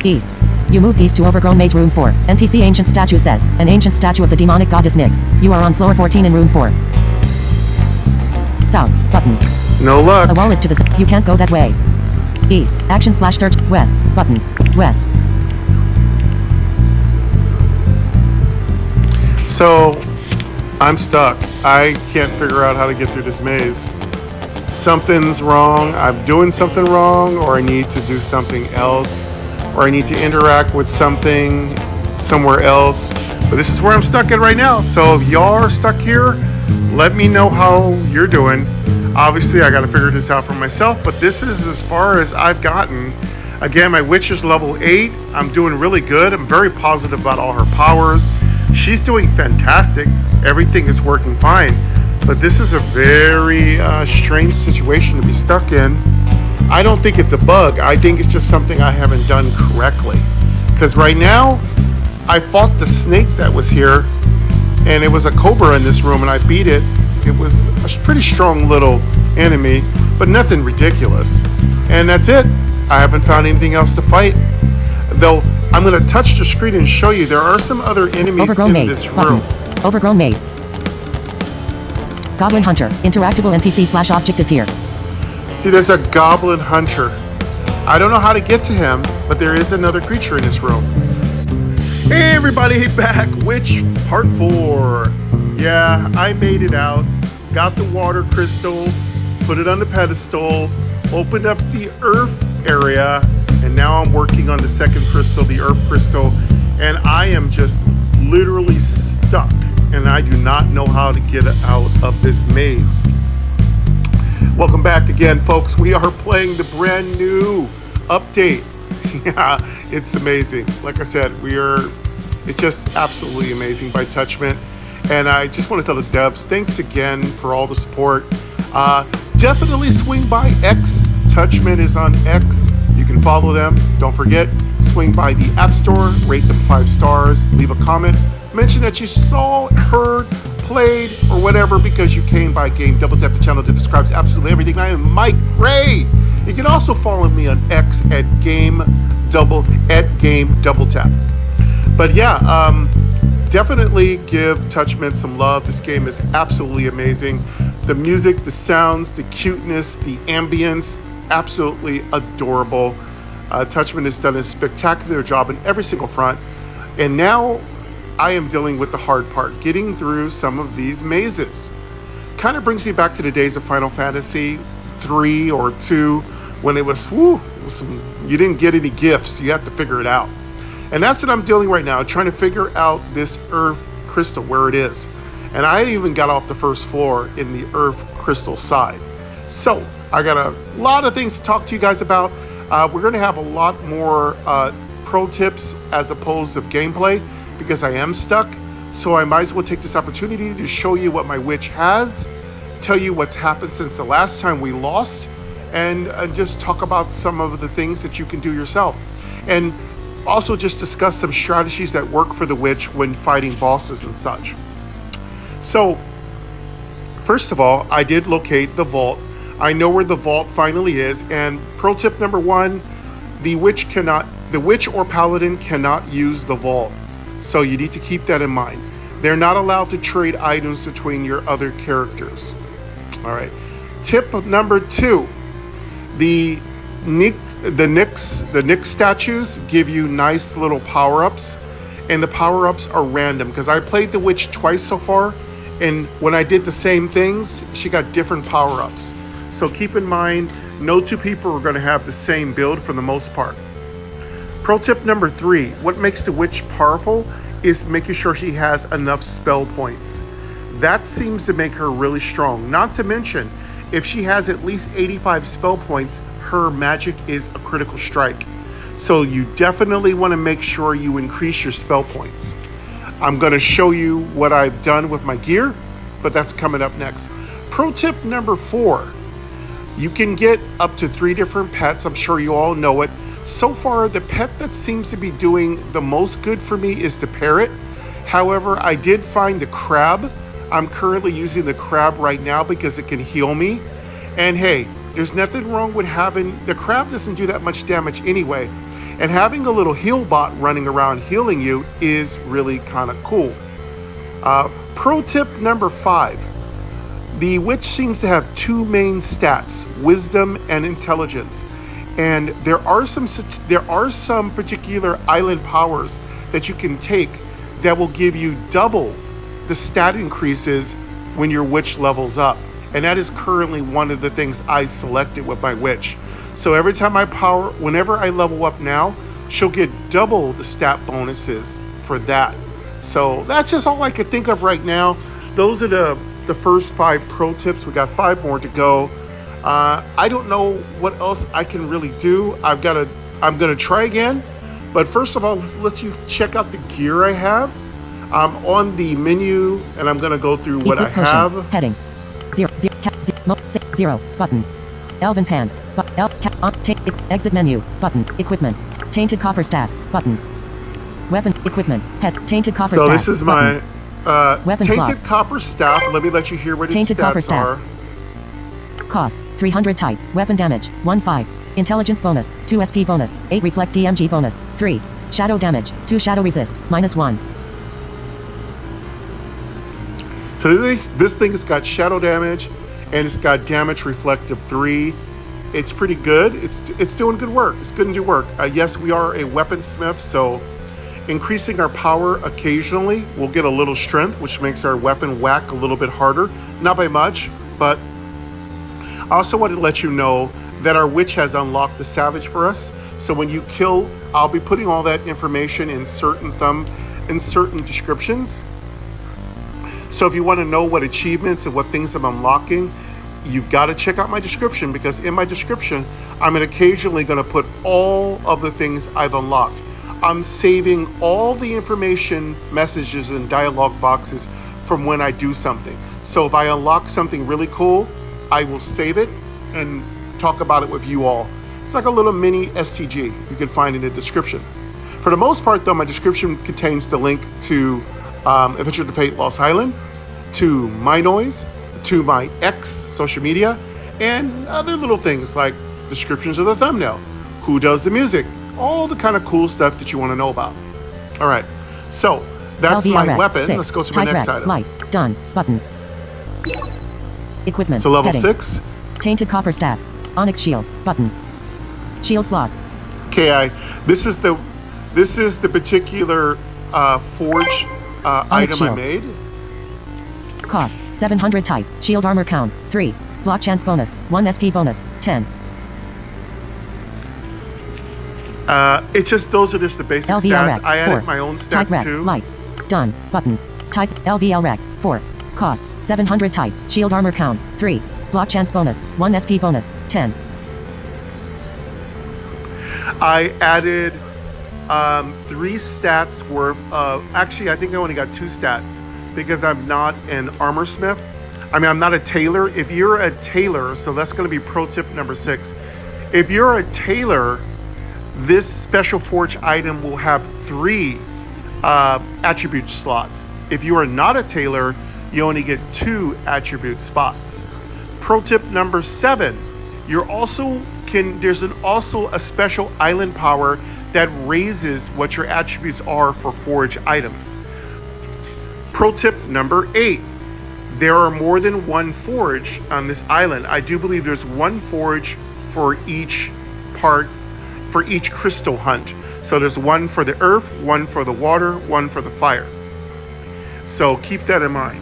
Ease. You moved east to overgrown maze room 4. NPC ancient statue says, an ancient statue of the demonic goddess Nyx. You are on floor 14 in room 4. South. Button. No luck. A wall is to the you can't go that way. East. Action / search. West. Button. West. So, I'm stuck. I can't figure out how to get through this maze. Something's wrong. I'm doing something wrong, or I need to do something else, or I need to interact with something somewhere else. But this is where I'm stuck at right now. So if y'all are stuck here, let me know how you're doing. Obviously, I got to figure this out for myself, but this is as far as I've gotten. Again, my witch is level 8. I'm doing really good. I'm very positive about all her powers. She's doing fantastic. Everything is working fine. But this is a very strange situation to be stuck in. I don't think it's a bug. I think it's just something I haven't done correctly. Because right now, I fought the snake that was here, and it was a cobra in this room, and I beat it. It was a pretty strong little enemy, but nothing ridiculous. And that's it. I haven't found anything else to fight. Though, I'm going to touch the screen and show you there are some other enemies Overgrown in maze. this room. Button. Overgrown maze. Goblin Hunter. Interactable NPC / object is here. See, there's a goblin hunter. I don't know how to get to him, but there is another creature in this room. Hey everybody, back. Witch part 4. Yeah, I made it out. Got the water crystal, put it on the pedestal, opened up the earth area, and now I'm working on the second crystal, the earth crystal, and I am just literally stuck, and I do not know how to get out of this maze. Welcome back again, folks. We are playing the brand new update. Yeah, it's amazing. Like I said, it's just absolutely amazing by Touchmint. And I just want to tell the devs, thanks again for all the support. Definitely swing by X. Touchmint is on X. You can follow them. Don't forget, swing by the App Store, rate them 5 stars, leave a comment, mention that you saw, heard, played, or whatever because you came by game. Double tap the channel that describes absolutely everything. I am Mike Ray. You can also follow me on X at game double tap. But yeah, definitely give Touchmint some love. This game is absolutely amazing. The music, the sounds, the cuteness, the ambience, absolutely adorable. Touchmint has done a spectacular job in every single front. And now I am dealing with the hard part, getting through some of these mazes. Kind of brings me back to the days of Final Fantasy 3 or 2 when it was, you didn't get any gifts. You had to figure it out. And that's what I'm doing right now, trying to figure out this earth crystal, where it is. And I even got off the first floor in the earth crystal side. So I got a lot of things to talk to you guys about. We're going to have a lot more pro tips as opposed to gameplay because I am stuck. So I might as well take this opportunity to show you what my witch has, tell you what's happened since the last time we lost, and just talk about some of the things that you can do yourself. And also just discuss some strategies that work for the witch when fighting bosses and such. So, first of all, I did locate the vault. I know where the vault finally is, and pro tip number 1, the witch or paladin cannot use the vault. So you need to keep that in mind. They're not allowed to trade items between your other characters. All right. Tip number 2, the Nyx statues give you nice little power-ups, and the power-ups are random because I played the witch twice so far, and when I did the same things, she got different power-ups. So keep in mind, no 2 people are going to have the same build for the most part. Pro tip number 3, what makes the witch powerful is making sure she has enough spell points. That seems to make her really strong. Not to mention, if she has at least 85 spell points, her magic is a critical strike. So you definitely want to make sure you increase your spell points. I'm going to show you what I've done with my gear, but that's coming up next. Pro tip number 4, you can get up to 3 different pets. I'm sure you all know it. So far, the pet that seems to be doing the most good for me is the parrot. However, I did find the crab. I'm currently using the crab right now because it can heal me. And hey, there's nothing wrong with having, the crab doesn't do that much damage anyway. And having a little heal bot running around healing you is really kind of cool. Pro tip number 5. The witch seems to have 2 main stats, wisdom and intelligence. And there are some particular island powers that you can take that will give you double the stat increases when your witch levels up. And that is currently one of the things I selected with my witch. So every time whenever I level up now, she'll get double the stat bonuses for that. So that's just all I could think of right now. Those are the first 5 pro tips. We got 5 more to go. I don't know what else I can really do. I'm gonna try again. But first of all, let's you check out the gear I have. I'm on the menu and I'm gonna go through what I have. Heading 0 button. Elven pants. Exit menu button. Equipment. Tainted copper staff button. Weapon equipment. Head. Tainted copper staff. So this is my weapon tainted slot. Copper staff. Let me let you hear what its stats are. Cost 300 type. Weapon damage 1/5. Intelligence bonus 2 SP bonus 8 reflect DMG bonus 3. Shadow damage 2 shadow resist -1. So this thing has got shadow damage and it's got damage reflective 3. It's pretty good. It's doing good work. It's good to do work. Yes, we are a weaponsmith, so increasing our power occasionally will get a little strength, which makes our weapon whack a little bit harder. Not by much, but I also wanted to let you know that our witch has unlocked the savage for us. So when you kill, I'll be putting all that information in certain descriptions. So if you want to know what achievements and what things I'm unlocking, you've got to check out my description, because in my description, I'm occasionally going to put all of the things I've unlocked. I'm saving all the information, messages, and dialogue boxes from when I do something. So if I unlock something really cool, I will save it and talk about it with you all. It's like a little mini STG you can find in the description. For the most part, though, my description contains the link to Adventure to Fate Lost Island, to my noise, to my X social media, and other little things like descriptions of the thumbnail, who does the music, all the kind of cool stuff that you want to know about. All right, so that's my weapon. 6. Let's go to my next item. Light. Done. Button. Equipment. So level Heading. 6. Tainted copper staff. Onyx shield. Button. Shield slot. Okay, this is the particular forge item shield. I made. Cost 700 type. Shield armor count 3. Block chance bonus 1 SP bonus 10. It's just those are just the basic LVL stats. rack, I added 4. my own Type stats rack, too. Light. Done. Button. Type LVL rack 4. Cost 700 type. Shield armor count 3. Block chance bonus 1 SP bonus 10. I added 3 stats worth of. Actually, I think I only got 2 stats because I'm not an armor smith. I mean, I'm not a tailor. If you're a tailor, so that's going to be pro tip number 6. If you're a tailor, this special forge item will have 3 attribute slots. If you are not a tailor, you only get 2 attribute spots. Pro tip number 7, there's also a special island power that raises what your attributes are for forge items. Pro tip number 8, there are more than 1 forge on this island. I do believe there's 1 forge for each crystal hunt. So there's 1 for the earth, 1 for the water, 1 for the fire. So keep that in mind.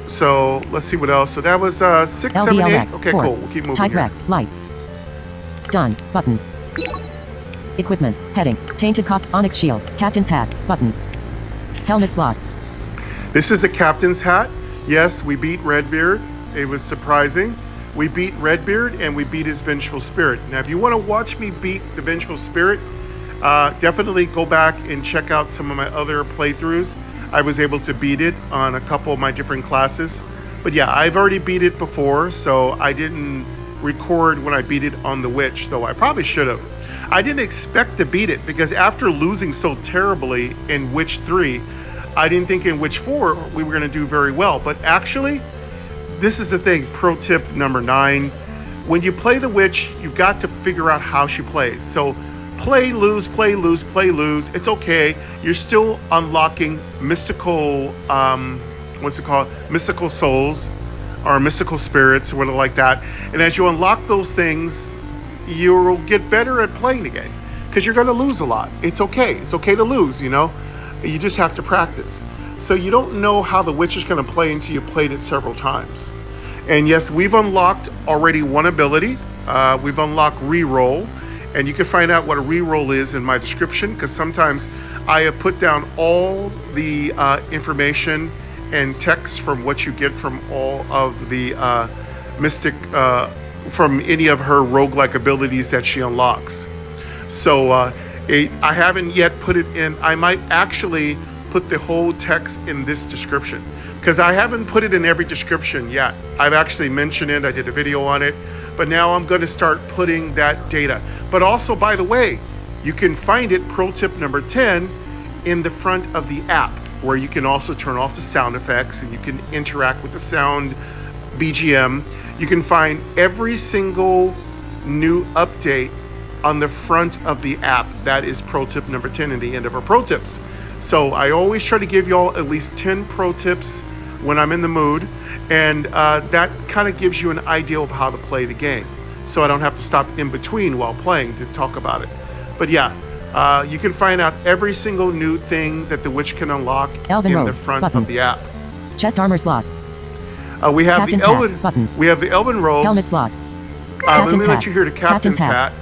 So let's see what else. So that was 6, 7, 8. Okay, 4. cool. We'll keep moving Type here. rack. Light. Done. Button. Equipment. Heading. Tainted cop. Onyx shield. Captain's hat. Button. Helmet slot. This is a captain's hat. Yes, we beat Redbeard. It was surprising. We beat Redbeard and we beat his vengeful spirit. Now, if you want to watch me beat the vengeful spirit, definitely go back and check out some of my other playthroughs. I was able to beat it on a couple of my different classes. But yeah, I've already beat it before, so I didn't record when I beat it on the witch, though I probably should have. I didn't expect to beat it because after losing so terribly in Witch 3, I didn't think in Witch 4 we were going to do very well. But actually, this is the thing, pro tip number 9. When you play the witch, you've got to figure out how she plays. So play, lose, play, lose, play, lose. It's okay. You're still unlocking mystical, what's it called? Mystical souls or mystical spirits or whatever like that. And as you unlock those things, you'll get better at playing the game because you're going to lose a lot. It's okay. It's okay to lose, you know. You just have to practice. So you don't know how the witch is going to play until you've played it several times. And yes, we've unlocked already one ability. We've unlocked reroll. And you can find out what a reroll is in my description, because sometimes I have put down all the information and text from what you get from all of the mystic, from any of her roguelike abilities that she unlocks. So I haven't yet put it in. I might actually put the whole text in this description, because I haven't put it in every description yet. I've actually mentioned it. I did a video on it. But now I'm going to start putting that data. But also, by the way, you can find it, pro tip number 10, in the front of the app, where you can also turn off the sound effects and you can interact with the sound BGM. You can find every single new update on the front of the app. That is pro tip number 10 in the end of our pro tips. So I always try to give y'all at least 10 pro tips when I'm in the mood. And that kind of gives you an idea of how to play the game. So I don't have to stop in between while playing to talk about it. But yeah, you can find out every single new thing that the witch can unlock in the front of the app. Chest armor slot. We have Captain's the Elven button. We have the Elven robes. Helmet slot. Let me let you hear the Captain's hat.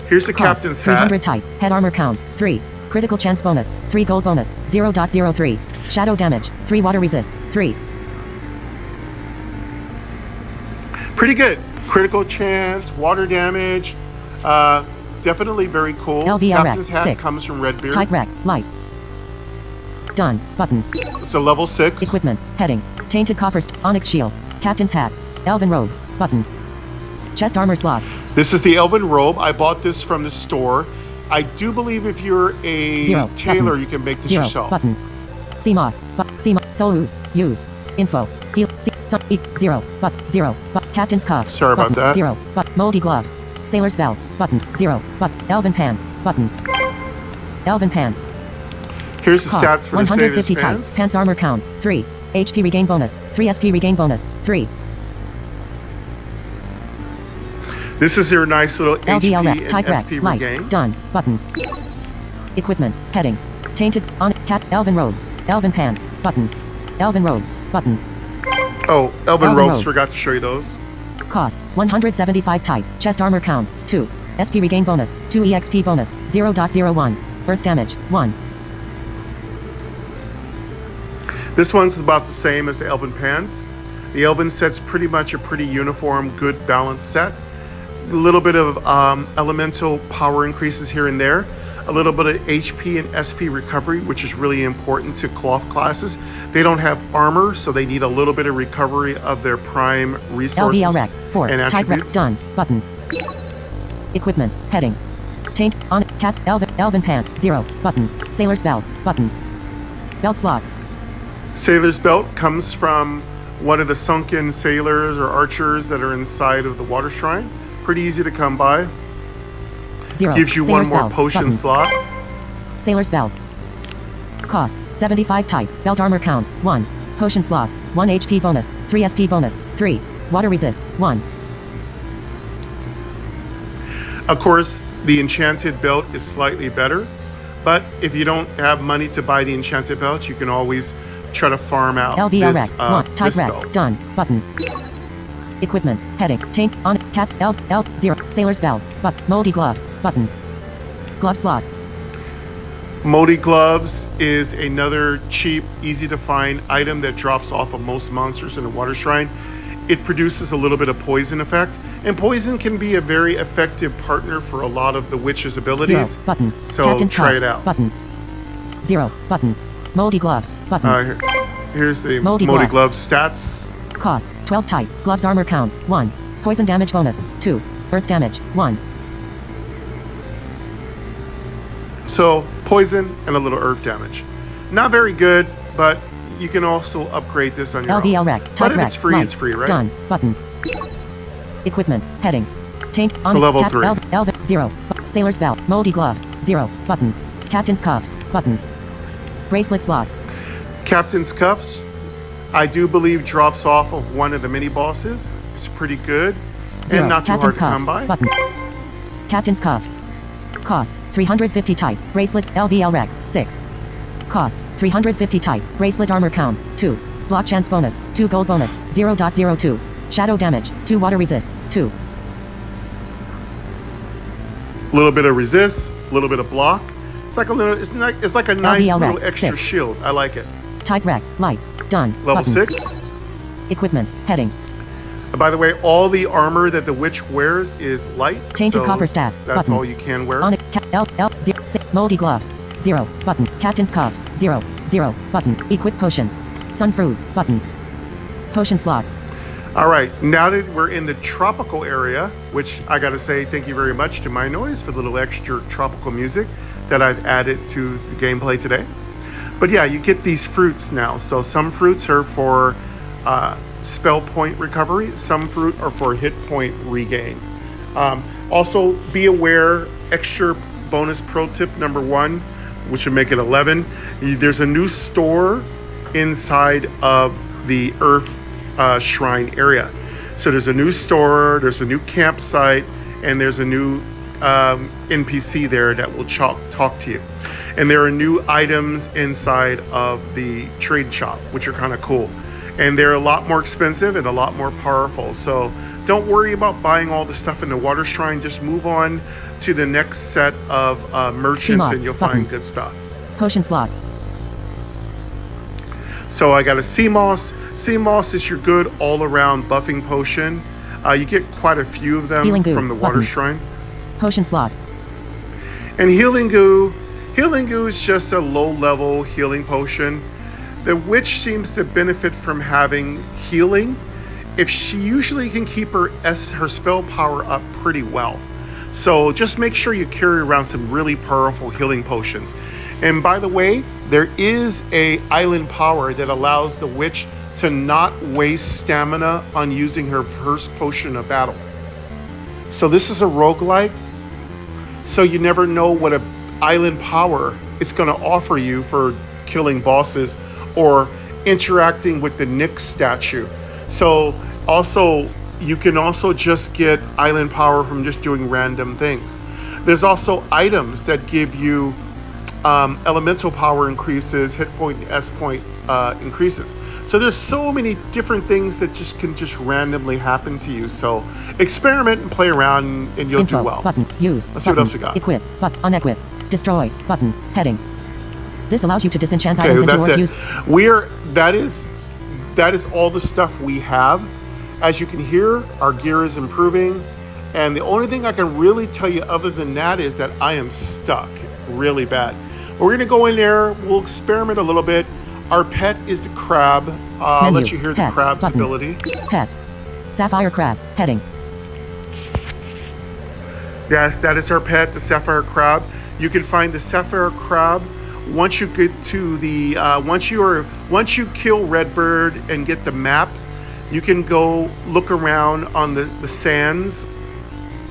Here's the Cost, Captain's hat. 300 type. Head armor count 3. Critical chance bonus 3. Gold bonus 0.03. Shadow damage 3. Water resist 3. Pretty good. Critical chance, water damage, definitely very cool. LVR Captain's hat 6. comes from Redbeard. Type rec light. Done button. It's a level 6. Equipment heading. Tainted copper onyx shield. Captain's hat. Elven robes button. Chest armor slot. This is the Elven robe. I bought this from the store. I do believe if you're a tailor, you can make this yourself. Button. CMOS. CMOS. Soul ooze. Use. Info. Heal. C. 0. But 0. But Captain's cuff. Sorry button, about that. 0. But moldy gloves. Sailor's belt. Button. 0. But Elven pants. Button. Elven pants. Here's the Cost, stats for the Sailor's 150 type. pants. Pants armor count 3. HP regain bonus 3. SP regain bonus 3. This is your nice little LVL HP rep. Type and rec. SP Light. regain. Done. Button. Equipment. Heading. Tainted. On. Cat. Elven robes. Elven pants. Button. Elven robes. Button. Oh, Elven robes. robes. Forgot to show you those. Cost 175 type. Chest armor count 2. SP regain bonus 2. EXP bonus 0.01. Earth damage 1. This one's about the same as the Elven pants. The Elven set's pretty much a pretty uniform, good balanced set. A little bit of elemental power increases here and there. A little bit of HP and SP recovery, which is really important to cloth classes. They don't have armor, so they need a little bit of recovery of their prime resources LVL rec 4. and Type rec. attributes. Done. Button. Equipment. Heading. Taint. On. Cat. Elven pant 0. Button. Sailor's belt. Button. Belt slot. Sailor's belt comes from one of the sunken sailors or archers that are inside of the water shrine. Pretty easy to come by. 0. Gives you Sailor's one more belt. potion Button. slot. Sailor's belt. Cost 75 type. Belt armor count 1. Potion slots 1 HP bonus 3 SP bonus 3. Water resist 1. Of course, the enchanted belt is slightly better, but if you don't have money to buy the enchanted belt, you can always try to farm out LVL this, rec 1. Type this rec. belt. Done. Button. Equipment. Heading. Taint. On. Cat. L. 0. Sailor's belt. But moldy gloves. Button. Glove slot. Moldy gloves is another cheap, easy to find item that drops off of most monsters in the water shrine. It produces a little bit of poison effect, and poison can be a very effective partner for a lot of the witch's abilities. 0. Button. So Captain's try cuffs. it out. Button. 0. Button. Moldy gloves. Button. Here's the Moldy moldy gloves. gloves stats. Cost 12 type. Gloves armor count 1. Poison damage bonus 2. Earth damage 1. So poison and a little earth damage. Not very good, but you can also upgrade this on your LVL own. rec. But Type if rec. it's free, Light. it's free, right? Done. Button. Equipment. Heading. Taint. So level 3. Elven 0. Sailor's belt. Moldy gloves. 0. Button. Captain's cuffs. Button. Bracelet slot. Captain's cuffs, I do believe drops off of one of the mini bosses. It's pretty good 0. and not too Captain's hard to come cuffs. by. Button. Captain's cuffs. Cost 350 type. Bracelet LVL rec 6. Cost 350 type. Bracelet armor count 2. Block chance bonus 2 gold bonus 0.02. Shadow damage 2 water resist 2. A little bit of resist, a little bit of block. It's like a little. It's like a nice LVL little rec, extra 6. shield. I like it. Type rec light done. Level Button. 6. Equipment heading. And by the way, all the armor that the witch wears is light. Tainted so copper staff. That's Button. all you can wear. On it. L 0. Moldy gloves 0. Button. Captain's cuffs 0. 0. Button. Equip potions. Sun fruit button. Potion slot. All right, now that we're in the tropical area, which I gotta say thank you very much to My Noise for the little extra tropical music that I've added to the gameplay today. But yeah, you get these fruits now. So some fruits are for spell point recovery, some fruit are for hit point regain. Also, be aware, extra bonus pro tip number 1, which would make it 11. There's a new store inside of the Earth Shrine area. So there's a new store, there's a new campsite, and there's a new NPC there that will talk to you. And there are new items inside of the trade shop, which are kind of cool. And they're a lot more expensive and a lot more powerful. So don't worry about buying all the stuff in the Water Shrine. Just move on to the next set of merchants CMOS, and you'll button. find good stuff. Potion slot. So I got a sea moss. Sea moss is your good all-around buffing potion. You get quite a few of them Healing goo, from the Water button. Shrine. Potion slot. And healing goo is just a low-level healing potion. The witch seems to benefit from having healing. If she usually can keep her spell power up pretty well. So just make sure you carry around some really powerful healing potions. And by the way, there is a island power that allows the witch to not waste stamina on using her first potion of battle. So this is a roguelike, so you never know what a island power it's going to offer you for killing bosses or interacting with the Nyx statue. So also, you can also just get island power from just doing random things. There's also items that give you elemental power increases, hit point, S point increases. So there's so many different things that can randomly happen to you. So experiment and play around and you'll Info, do well. button. Use. Let's see what button. else we got. Equip. Unequip. Destroy. Button. Heading. This allows you to disenchant Okay, items into that's or it. use. That is all the stuff we have. As you can hear, our gear is improving. And the only thing I can really tell you other than that is that I am stuck really bad. We're gonna go in there, we'll experiment a little bit. Our pet is the crab. I'll Menu. let you hear Pets. the crab's Button. ability. Pets. Sapphire crab. Heading. Yes, that is our pet, the sapphire crab. You can find the sapphire crab once you get to the once you kill Redbird and get the map. You can go look around on the sands,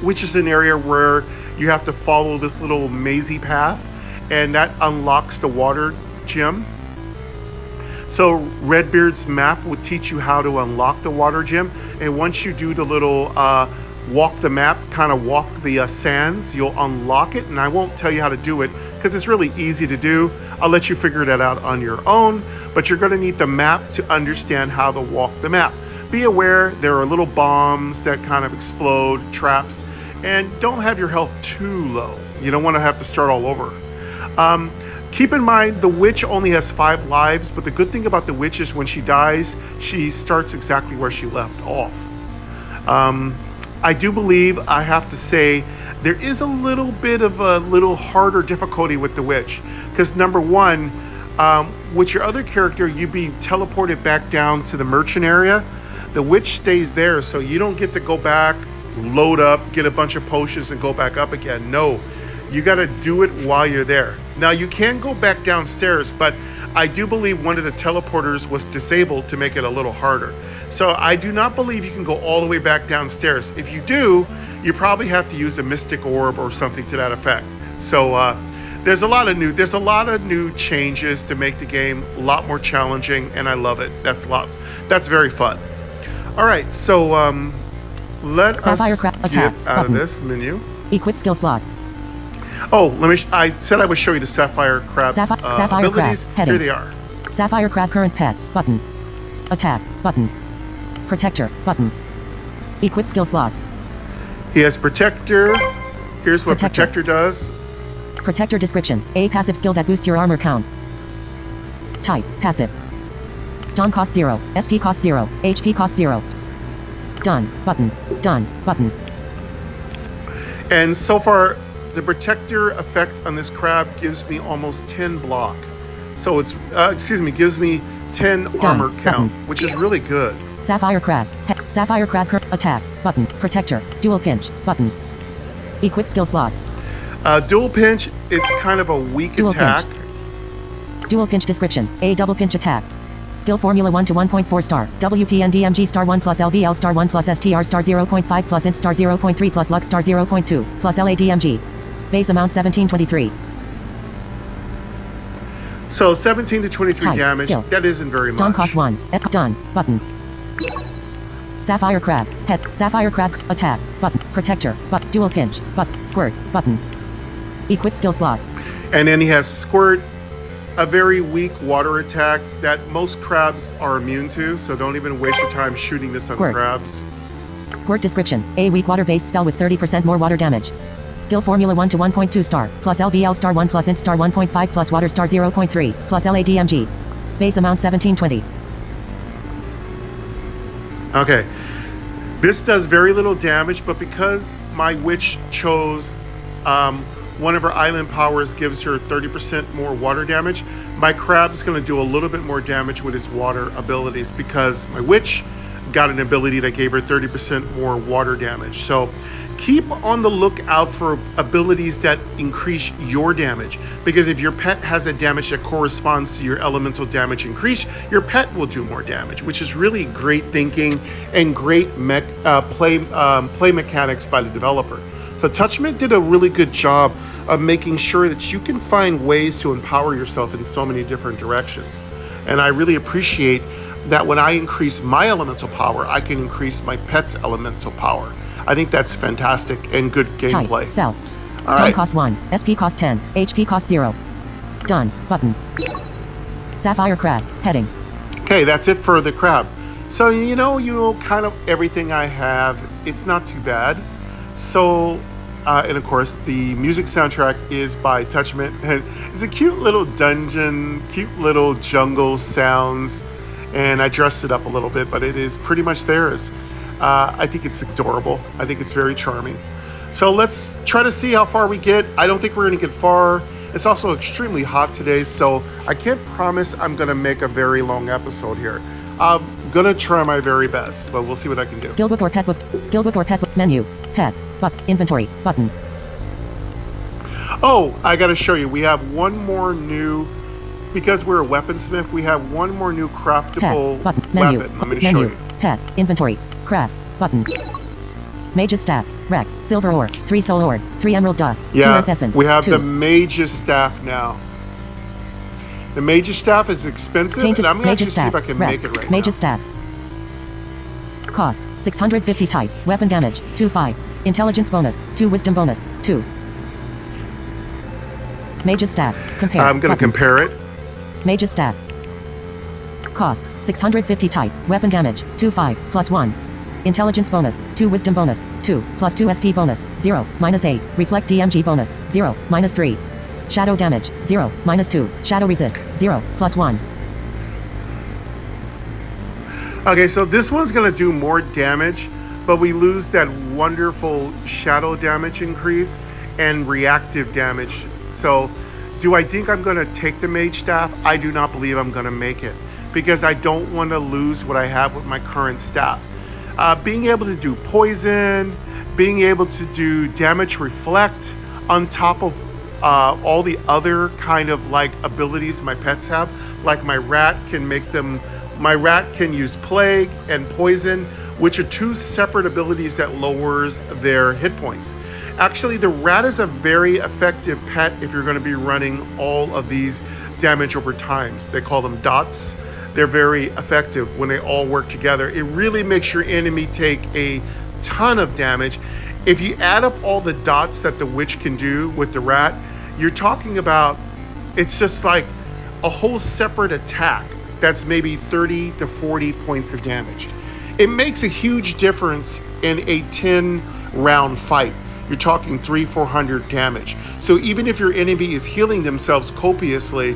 which is an area where you have to follow this little mazy path, and that unlocks the water gem. So Redbeard's map will teach you how to unlock the water gem, and once you do the little walk the map, kind of walk the sands, you'll unlock it. And I won't tell you how to do it because it's really easy to do. I'll let you figure that out on your own, but you're going to need the map to understand how to walk the map. Be aware there are little bombs that kind of explode, traps, and don't have your health too low. You don't want to have to start all over. Keep in mind the witch only has 5 lives, but the good thing about the witch is when she dies, she starts exactly where she left off. I do believe, I have to say, there is a little bit of a little harder difficulty with the witch. Because number one, with your other character, you'd be teleported back down to the merchant area. The witch stays there, so you don't get to go back, load up, get a bunch of potions, and go back up again. No, you got to do it while you're there. Now, you can go back downstairs, but I do believe one of the teleporters was disabled to make it a little harder. So I do not believe you can go all the way back downstairs. If you do, you probably have to use a mystic orb or something to that effect. So there's a lot of new changes to make the game a lot more challenging, and I love it. That's very fun. All right, so let Sapphire us attack get out button. of this menu. Equip skill slot. Oh, I said I would show you the Sapphire Crab's Sapphire abilities. Crab, heading. Here they are. Sapphire Crab current pet button. Attack button. Protector button. Equip skill slot. He has Protector. Here's what Protector does. Protector description. A passive skill that boosts your armor count. Type passive. Stun cost 0. SP cost 0. HP cost 0. Done button. Done button. And so far, the Protector effect on this crab gives me almost 10 block. So it's, gives me 10 armor count, which is really good. Sapphire Crab. Sapphire Crab attack button. Protector. Dual pinch button. Equip skill slot. Dual pinch is kind of a weak attack. Dual pinch description. A double pinch attack. Skill formula 1 to 1.4 star. WPNDMG star 1 plus LVL star 1 plus STR star 0.5 plus int star 0.3 plus Lux star 0.2 plus LADMG. Base amount 1723. So 17 to 23 Type, damage. skill. That isn't very Stun much. cost 1. Done button. Sapphire Crab. Sapphire Crab attack button. Protector. Dual pinch. Squirt button. Equip skill slot. And then he has Squirt, a very weak water attack that most crabs are immune to, so don't even waste your time shooting this on crabs. Squirt description. A weak water-based spell with 30% more water damage. Skill formula 1 to 1.2 star, plus LVL star 1 plus int star 1.5 plus water star 0.3, plus LADMG. Base amount 1720. Okay. This does very little damage, but because my witch chose one of her island powers gives her 30% more water damage, my crab's going to do a little bit more damage with his water abilities because my witch got an ability that gave her 30% more water damage. So keep on the lookout for abilities that increase your damage, because if your pet has a damage that corresponds to your elemental damage increase, your pet will do more damage, which is really great thinking and great play mechanics by the developer. So Touchmint did a really good job of making sure that you can find ways to empower yourself in so many different directions. And I really appreciate that when I increase my elemental power, I can increase my pet's elemental power. I think that's fantastic and good gameplay. Type, spell. All Stun right. cost 1, SP cost 10, HP cost 0. Done button. Sapphire Crab, heading. Okay, that's it for the crab. So you know kind of everything I have. It's not too bad. So and of course the music soundtrack is by Touchmint. It's a cute little dungeon, cute little jungle sounds, and I dressed it up a little bit, but it is pretty much theirs. I think it's adorable. I think it's very charming. So let's try to see how far we get. I don't think we're going to get far. It's also extremely hot today, so I can't promise I'm going to make a very long episode here. I'm going to try my very best, but we'll see what I can do. Skill book or pet book. Skill book or pet book. Menu. Pets. Inventory. Button. Oh, I got to show you. We have one more new, because we're a weaponsmith, we have one more new craftable Pets. Button. Menu. weapon. Let me Menu. show you. Pets. Inventory. Crafts. Button. Mage's staff. Wreck. Silver ore. 3 soul ore. 3 emerald dust. 2 Yeah, earth essence. we have 2. the Mage's staff now. The Mage's staff is expensive, Tainted. and I'm going to Mage's see if staff. I can Wreck. make it right Mage's now. staff. Cost 650 type. Weapon damage 2/5. Intelligence bonus 2. Wisdom bonus 2. Mage's staff. Compare. I'm going to Button. compare it. Mage's staff. Cost 650 type. Weapon damage 2/5 plus 1. Intelligence bonus 2. Wisdom bonus 2 plus 2. SP bonus 0 minus 8. Reflect DMG bonus 0 minus 3. Shadow damage 0 minus 2. Shadow resist 0 plus 1. Okay, so this one's going to do more damage, but we lose that wonderful shadow damage increase and reactive damage. So do I think I'm going to take the Mage Staff? I do not believe I'm going to make it, because I don't want to lose what I have with my current staff. Being able to do poison, being able to do damage reflect on top of all the other kind of like abilities my pets have, like my rat can use plague and poison, which are two separate abilities that lowers their hit points. Actually, the rat is a very effective pet if you're going to be running all of these damage over times. They call them dots. They're very effective when they all work together. It really makes your enemy take a ton of damage. If you add up all the dots that the witch can do with the rat, you're talking about, it's just like a whole separate attack that's maybe 30 to 40 points of damage. It makes a huge difference in a 10 round fight. You're talking 300-400 damage. So even if your enemy is healing themselves copiously,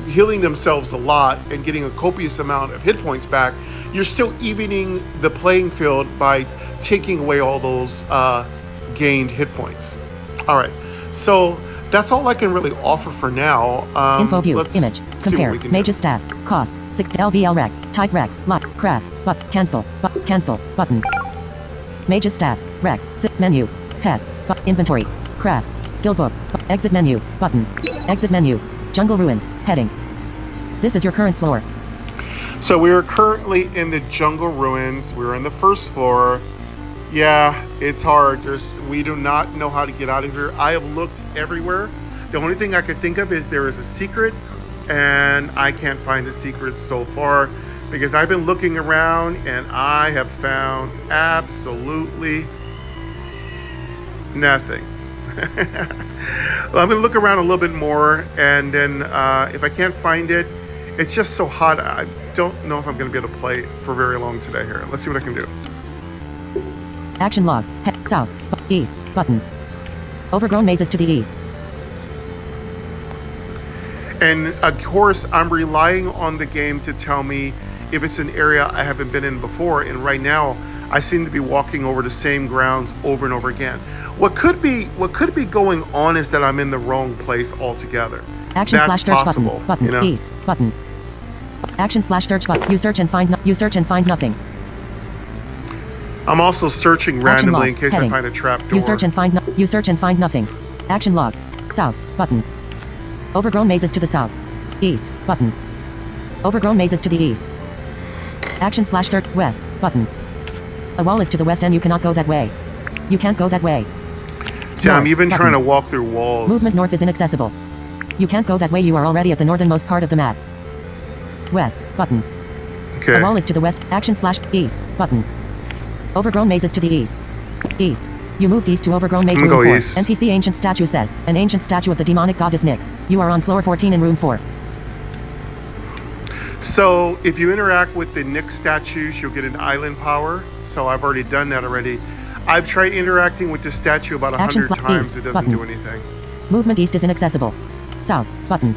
healing themselves a lot and getting a copious amount of hit points back, you're still evening the playing field by taking away all those gained hit points. All right, so that's all I can really offer for now. Info view, image, compare, mage's staff, cost, 6 LVL rec, type rec, lock, craft, cancel, button. Mage's staff, rec, sit menu, pets, inventory, crafts, skill book, exit menu, button, exit menu, jungle ruins, heading. This is your current floor. So we are currently in the jungle ruins. We're in the first floor. Yeah, it's hard. We do not know how to get out of here. I have looked everywhere. The only thing I could think of is there is a secret, and I can't find the secret so far because I've been looking around and I have found absolutely nothing. Well, I'm going to look around a little bit more, and then if I can't find it, it's just so hot. I don't know if I'm going to be able to play for very long today here. Let's see what I can do. Action log, south, east, button. Overgrown mazes to the east. And of course, I'm relying on the game to tell me if it's an area I haven't been in before. And right now, I seem to be walking over the same grounds over and over again. What could be going on is that I'm in the wrong place altogether. Action That's slash search possible, button, you know? east, button. Action slash search button. You search and find nothing. I'm also searching Action randomly log, in case heading. I find a trap door. You search and find nothing. Action log, south, button. Overgrown mazes to the south, east, button. Overgrown mazes to the east. Action slash search west, button. A wall is to the west and you cannot go that way. You can't go that way. See, North, I'm even button. trying to walk through walls. Movement north is inaccessible. You can't go that way, you are already at the northernmost part of the map. West, button. Okay. A wall is to the west, action slash east, button. Overgrown mazes to the east. East. You moved east to overgrown maze I'm room gonna go 4. east. NPC ancient statue says, an ancient statue of the demonic goddess Nyx. You are on floor 14 in room 4. So if you interact with the Nyx statues, you'll get an island power. So I've already done that already. I've tried interacting with the statue about 100 times. East, It doesn't button. do anything. Movement east is inaccessible. South, button.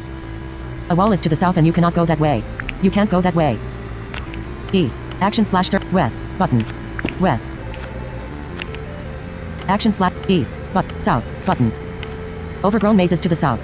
A wall is to the south and you cannot go that way. You can't go that way. East. Action slash search west, button. West. Action slash east, south, button. Overgrown mazes to the south.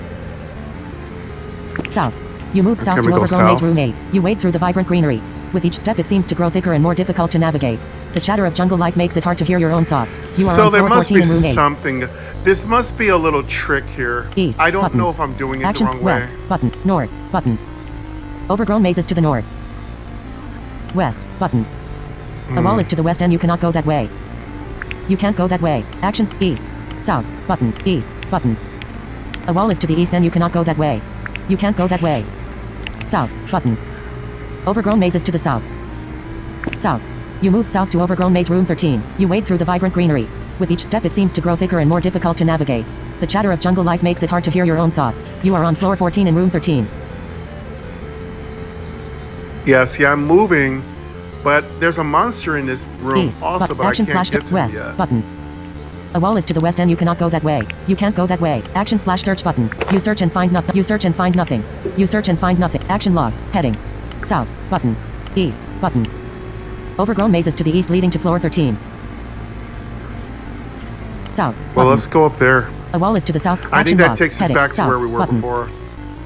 South. You moved south Can to we go overgrown maze south? room 8. You wade through the vibrant greenery. With each step it seems to grow thicker and more difficult to navigate. The chatter of jungle life makes it hard to hear your own thoughts. You are So on there floor must 14 be in room 8. something. This must be a little trick here. East, I don't button. know if I'm doing it Action the wrong west, way. button, north, button. Overgrown mazes to the north. West, button. A wall is to the west and you cannot go that way. You can't go that way. Action east, south, button, east, button. A wall is to the east and you cannot go that way. You can't go that way. South, button. Overgrown mazes to the south. South. You moved south to overgrown maze room 13. You wade through the vibrant greenery. With each step it seems to grow thicker and more difficult to navigate. The chatter of jungle life makes it hard to hear your own thoughts. You are on floor 14 in room 13. Yeah, see, I'm moving, but there's a monster in this room East, also, but I action can't slash get to west, it yet. button. A wall is to the west and you cannot go that way. You can't go that way. Action slash search button. You search and find nothing. You search and find nothing. You search and find nothing. Action log. Heading. South. Button. East. Button. Overgrown mazes to the east leading to floor 13. South. Well, Button. let's go up there. A wall is to the south. I Action think that log. takes us Heading. back to South. where we were Button. before.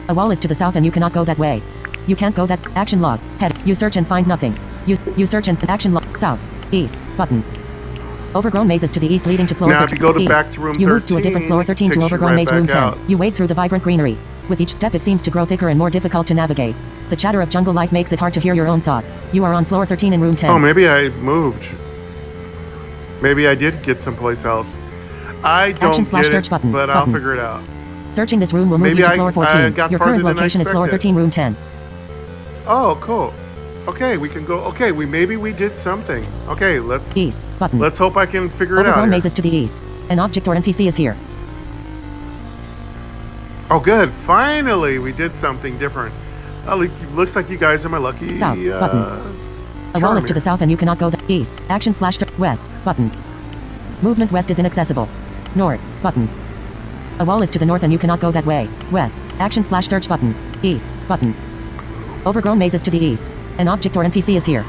A wall is to the south and you cannot go that way. You can't go that. Action log. Head. You search and find nothing. You search and action log. South. East. Button. Overgrown mazes to the east leading to floor Now, 13. if you go to East. back to room You move to a 13, different floor 13 to takes you overgrown right maze room back 10. out. You wade through the vibrant greenery. With each step it seems to grow thicker and more difficult to navigate. The chatter of jungle life makes it hard to hear your own thoughts. You are on floor 13 in room 10. Oh, maybe I moved. Maybe I did get someplace else. I don't Action slash get search it, button. but I'll figure it out. Searching this room will move Maybe you to I- floor I 14. got Your farther current than I location is floor expected. 13, room 10. Oh, cool. Okay, we can go. Okay, maybe we did something. Okay, let's East button. let's hope I can figure it out. Overgrown here. mazes to the east. An object or NPC is here. Oh, good. Finally, we did something different. Looks like you guys are my lucky. South button. A wall is to the south and you cannot go east. Action slash west button. Movement west is inaccessible. North button. A wall is to the north and you cannot go that way. West. Action slash search button. East button. Overgrown mazes to the east. An object or NPC is here.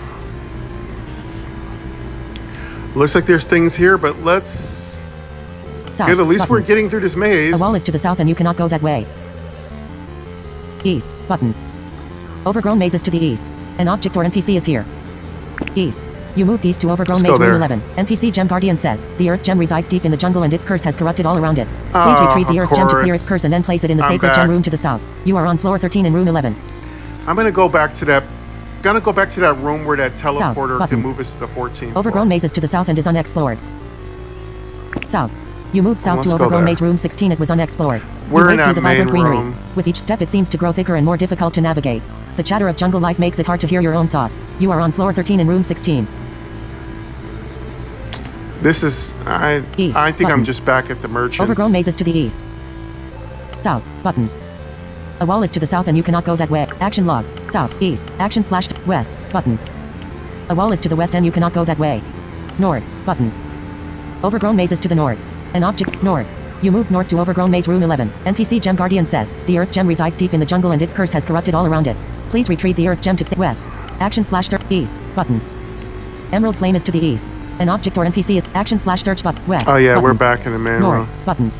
Looks like there's things here, but let's. South Good. At least button. we're getting through this maze. A wall is to the south and you cannot go that way. East button. Overgrown mazes to the east. An object or NPC is here. East. You moved east to overgrown Let's maze go room there. 11. NPC Gem Guardian says, the Earth Gem resides deep in the jungle and its curse has corrupted all around it. Please Oh, retrieve the of Earth Gem to clear course. its curse and then place it in the I'm sacred back. gem room to the south. You are on floor 13 in room 11. I'm gonna go back to that. Gonna go back to that room where that teleporter button. can move us to the 14th. Overgrown floor. mazes to the south and is unexplored. South. You moved south Let's to go overgrown there. maze room 16. It was unexplored. We're you wade in through that the vibrant main greenery. room. With each step it seems to grow thicker and more difficult to navigate. The chatter of jungle life makes it hard to hear your own thoughts. You are on floor 13 in room 16. This is. East I think button. I'm just back at the merchants. Overgrown mazes to the east. South button. A wall is to the south and you cannot go that way. Action log. South. East. Action slash west button. A wall is to the west and you cannot go that way. North button. Overgrown mazes to the north. An object north. You moved north to overgrown maze room 11. NPC Gem Guardian says, the Earth Gem resides deep in the jungle and its curse has corrupted all around it. Please retrieve the Earth Gem to west. Action slash search east button. Emerald Flame is to the east. An object or NPC is action slash search button west. Oh yeah, button. we're back in the main North room. button.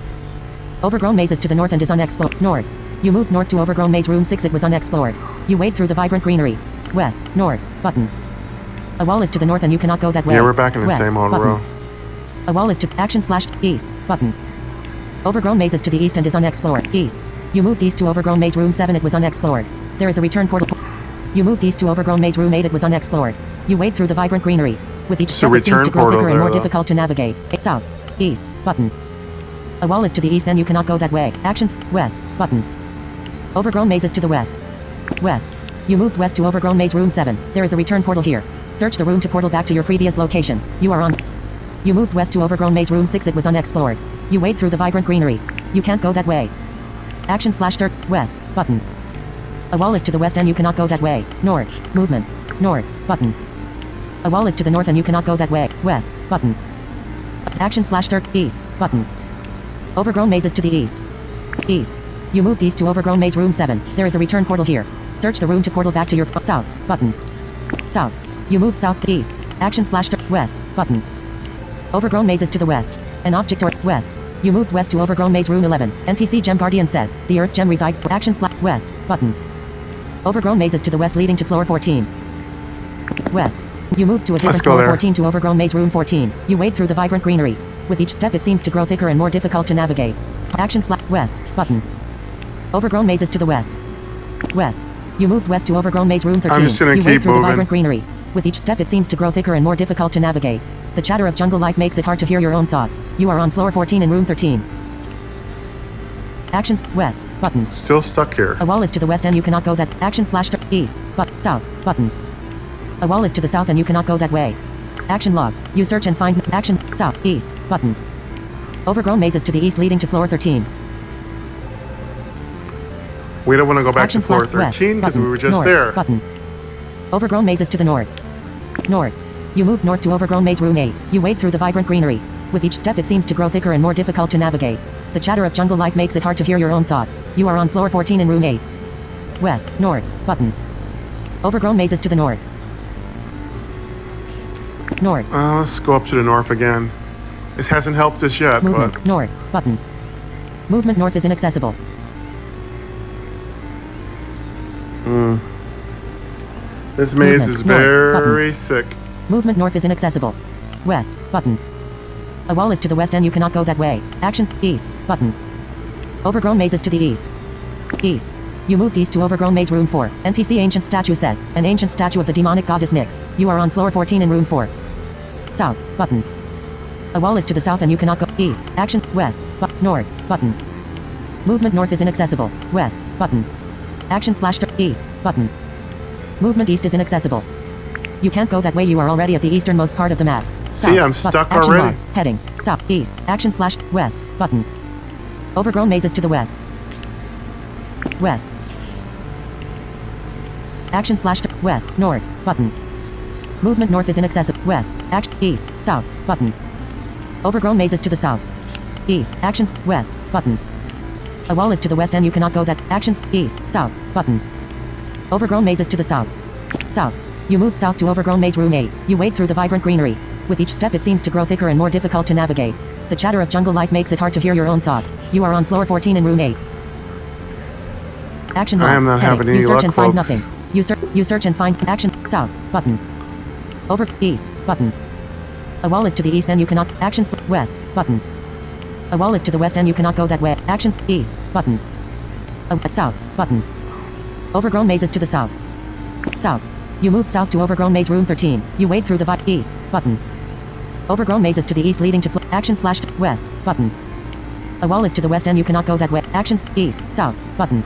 Overgrown maze is to the north and is unexplored. North. You moved north to overgrown maze room 6. It was unexplored. You wade through the vibrant greenery. West. North button. A wall is to the north and you cannot go that way. Yeah, we're back in the West, same old button. row. A wall is to action slash east button. Overgrown maze is to the east and is unexplored. East. You moved east to overgrown maze room 7. It was unexplored. There is a return portal. You moved east to overgrown maze room 8. It was unexplored. You wade through the vibrant greenery. With each It's a step it seems return to grow portal thicker and there, more though. difficult to navigate. South. East button. A wall is to the east and you cannot go that way. Actions west button. Overgrown maze is to the west. West. You moved west to overgrown maze room 7. There is a return portal here. Search the room to portal back to your previous location. You are on. You moved west to overgrown maze room 6. It was unexplored. You wade through the vibrant greenery. You can't go that way. Action slash search west button. A wall is to the west and you cannot go that way. North. Movement. North button. A wall is to the north and you cannot go that way. West button. Action slash search east button. Overgrown maze is to the east. East. You moved east to overgrown maze room 7. There is a return portal here. Search the room to portal back to your south button. South. You moved south to east. Action slash search west button. Overgrown maze is to the west. An object or west. You moved west to overgrown maze room 11. NPC Gem Guardian says, the Earth Gem resides action slash west button. Overgrown maze is to the west leading to floor 14. West. You moved to a different go floor there. 14 to overgrown maze room 14. You wade through the vibrant greenery. With each step it seems to grow thicker and more difficult to navigate. Action slash west button. Overgrown maze is to the west. West. You moved west to overgrown maze room 13. I'm just gonna you keep wade through moving. the vibrant greenery. With each step it seems to grow thicker and more difficult to navigate. The chatter of jungle life makes it hard to hear your own thoughts. You are on floor 14 in room 13. Actions west button. Still stuck here. A wall is to the west and you cannot go that. Action slash east but south button. A wall is to the south and you cannot go that way. Action log. You search and find action south east button. Overgrown maze is to the east leading to floor 13. We don't want to go back Action to floor slash west 13 because button. we were just North there. Button. Overgrown maze is to the north. North. You moved north to overgrown maze room 8. You wade through the vibrant greenery. With each step it seems to grow thicker and more difficult to navigate. The chatter of jungle life makes it hard to hear your own thoughts. You are on floor 14 in room 8. West. North. Button. Overgrown maze is to the north. North. Let's go up to the north again. This hasn't helped us yet, Movement. but North. Button. Movement north is inaccessible. this maze Movement is north. very sick. Movement north is inaccessible. West. Button. A wall is to the west and you cannot go that way. Action. East. Button. Overgrown maze is to the east. east. You moved east to overgrown maze room 4. NPC ancient statue says, an ancient statue of the demonic goddess Nyx. You are on floor 14 in room 4. South, button. A wall is to the south and you cannot go east. Action, west, north, button. Movement north is inaccessible. West, button. Action slash east, button. Movement east is inaccessible. You can't go that way, you are already at the easternmost part of the map. See, South, I'm stuck action already. log, heading, south, east, action slash west, button. Overgrown mazes to the west. West. Action slash west, north, button. Movement north is inaccessible. West, action, east, south, button. Overgrown mazes to the south. East, actions, west, button. A wall is to the west and you cannot go that. Actions, east, south, button. Overgrown mazes to the south. South. You moved south to overgrown maze room 8. You wade through the vibrant greenery. With each step it seems to grow thicker and more difficult to navigate. The chatter of jungle life makes it hard to hear your own thoughts. You are on floor 14 in room 8. Action log, I am not heading. having any You search luck, and find folks. nothing. You search and find action, south, button. Over, east, button. A wall is to the east and you cannot, actions, west, button. A wall is to the west and you cannot go that way, actions, east, button. South, button. Overgrown mazes to the south. South. You moved south to overgrown maze room 13. You wade through the east, button. Overgrown mazes to the east leading to action slash west, button. A wall is to the west and you cannot go that way, actions, east, south, button.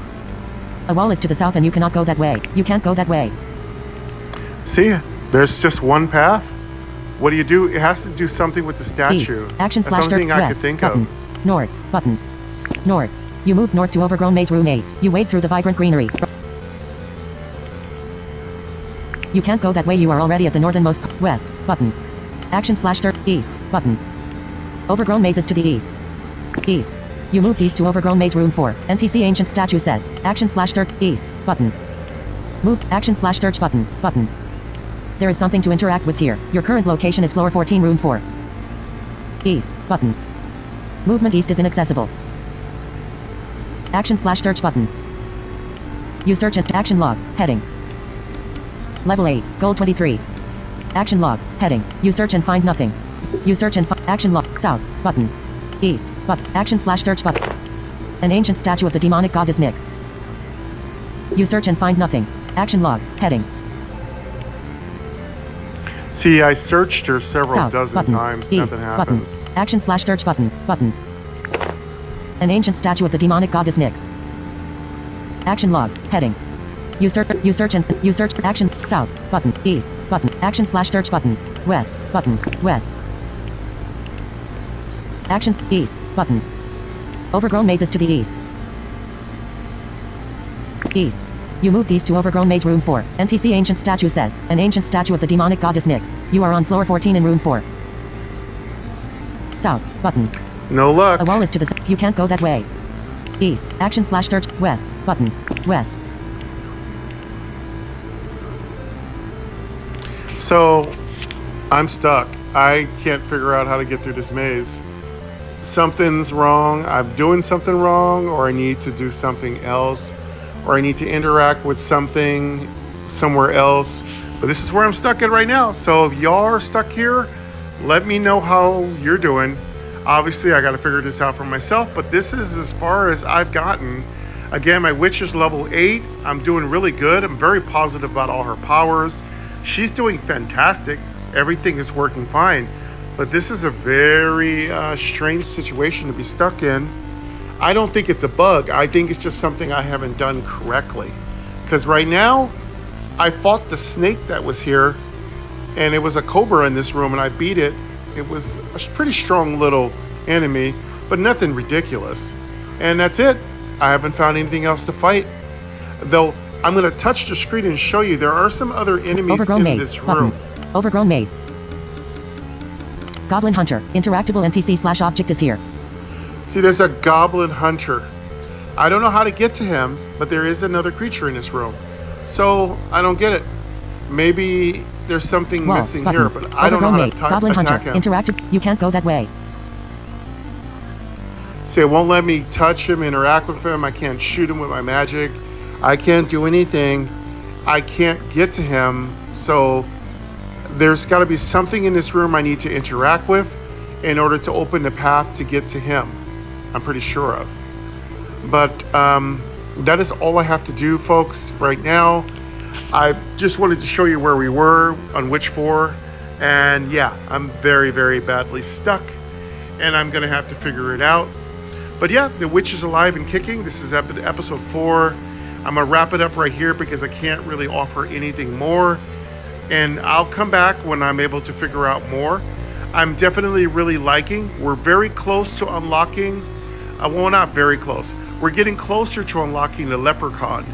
A wall is to the south and you cannot go that way. You can't go that way. See, there's just one path. What do you do? It has to do something with the statue. East, action That's slash something I west, could think button. of. North, button. North. You moved north to overgrown maze room 8. You wade through the vibrant greenery. You can't go that way, you are already at the northernmost west, button. Action slash east, button. Overgrown mazes to the east. East. You moved east to overgrown maze room 4. NPC ancient statue says, action slash search, east, button. Move, action slash search button, button. There is something to interact with here. Your current location is floor 14 room 4. East, button. Movement east is inaccessible. Action slash search button. You search and action log, heading. Level 8, gold 23. Action log, heading. You search and find nothing. You search and find action log, south, button. East, action slash search button. An ancient statue of the demonic goddess Nyx. You search and find nothing. Action log, heading. See, I searched her several South, dozen button. times. East, Nothing happens. button. Action slash search button, button. An ancient statue of the demonic goddess Nyx. Action log, heading. You search action, south, button, east, button, action slash search button, west, button, west. Actions, east, button. Overgrown mazes to the east. East. You moved east to overgrown maze room 4. NPC ancient statue says, an ancient statue of the demonic goddess Nyx. You are on floor 14 in room 4. South, button. No luck. A wall is to the south. You can't go that way. East, action slash search, west, button, west. So, I'm stuck. I can't figure out how to get through this maze. Something's wrong. I'm doing something wrong, or I need to do something else, or I need to interact with something somewhere else. But this is where I'm stuck at right now. So if y'all are stuck here, let me know how you're doing. Obviously, I got to figure this out for myself, but this is as far as I've gotten. Again, my witch is level 8. I'm doing really good. I'm very positive about all her powers. She's doing fantastic. Everything is working fine. But this is a very strange situation to be stuck in. I don't think it's a bug. I think it's just something I haven't done correctly. Because right now, I fought the snake that was here, and it was a cobra in this room, and I beat it. It was a pretty strong little enemy, but nothing ridiculous. And that's it. I haven't found anything else to fight. Though, I'm going to touch the screen and show you there are some other enemies Overgrown in maze, this button. room. Overgrown maze. Goblin Hunter. Interactable NPC slash object is here. See, there's a goblin hunter. I don't know how to get to him, but there is another creature in this room. So, I don't get it. Maybe there's something Wall, missing button. here, but I don't know Overgrown how maze. to Goblin attack Hunter. him. Interactive. You can't go that way. See, it won't let me touch him, interact with him. I can't shoot him with my magic. I can't do anything. I can't get to him. So there's got to be something in this room I need to interact with in order to open the path to get to him. I'm pretty sure of. But that is all I have to do, folks, right now. I just wanted to show you where we were on Witch 4. And yeah, I'm very, very badly stuck. And I'm going to have to figure it out. But yeah, the witch is alive and kicking. This is episode 4. I'm going to wrap it up right here because I can't really offer anything more. And I'll come back when I'm able to figure out more. I'm definitely really liking. We're very close to unlocking. Well, not very close. We're getting closer to unlocking the leprechaun.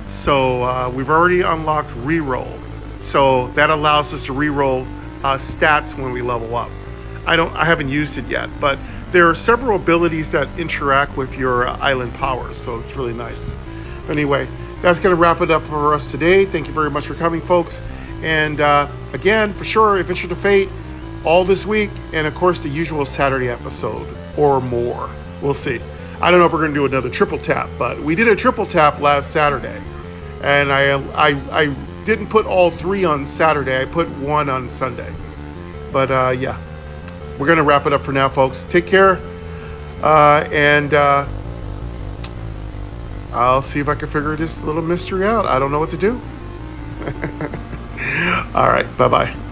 So we've already unlocked reroll. So that allows us to reroll stats when we level up. I haven't used it yet, but there are several abilities that interact with your island powers, so it's really nice. Anyway, that's going to wrap it up for us today. Thank you very much for coming, folks. And again, for sure, Adventure to Fate, all this week, and of course the usual Saturday episode, or more. We'll see. I don't know if we're going to do another triple tap, but we did a triple tap last Saturday. And I didn't put all 3 on Saturday. I put 1 on Sunday. But yeah, we're going to wrap it up for now, folks. Take care. And I'll see if I can figure this little mystery out. I don't know what to do. All right. Bye-bye.